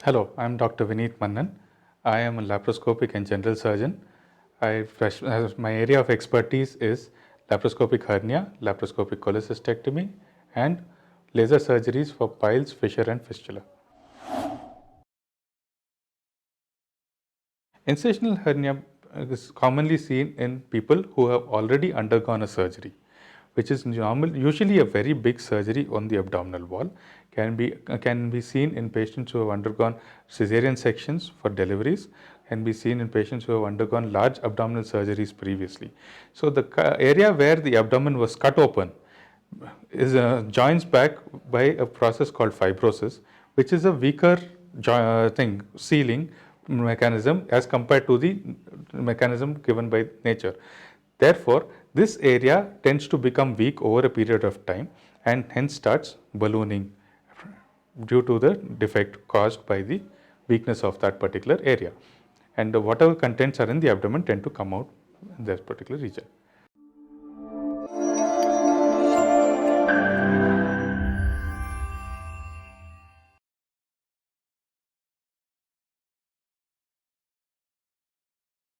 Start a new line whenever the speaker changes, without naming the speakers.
Hello, I am Dr. Vineet Mannan. I am a laparoscopic and general surgeon. My area of expertise is laparoscopic hernia, laparoscopic cholecystectomy, and laser surgeries for piles, fissure, and fistula. Incisional hernia is commonly seen in people who have already undergone a surgery, which is usually a very big surgery on the abdominal wall. Can be seen in patients who have undergone cesarean sections for deliveries, can be seen in patients who have undergone large abdominal surgeries previously. So the area where the abdomen was cut open is joins back by a process called fibrosis, which is a weaker sealing mechanism as compared to the mechanism given by nature. Therefore, this area tends to become weak over a period of time and hence starts ballooning due to the defect caused by the weakness of that particular area. And whatever contents are in the abdomen tend to come out in this particular region.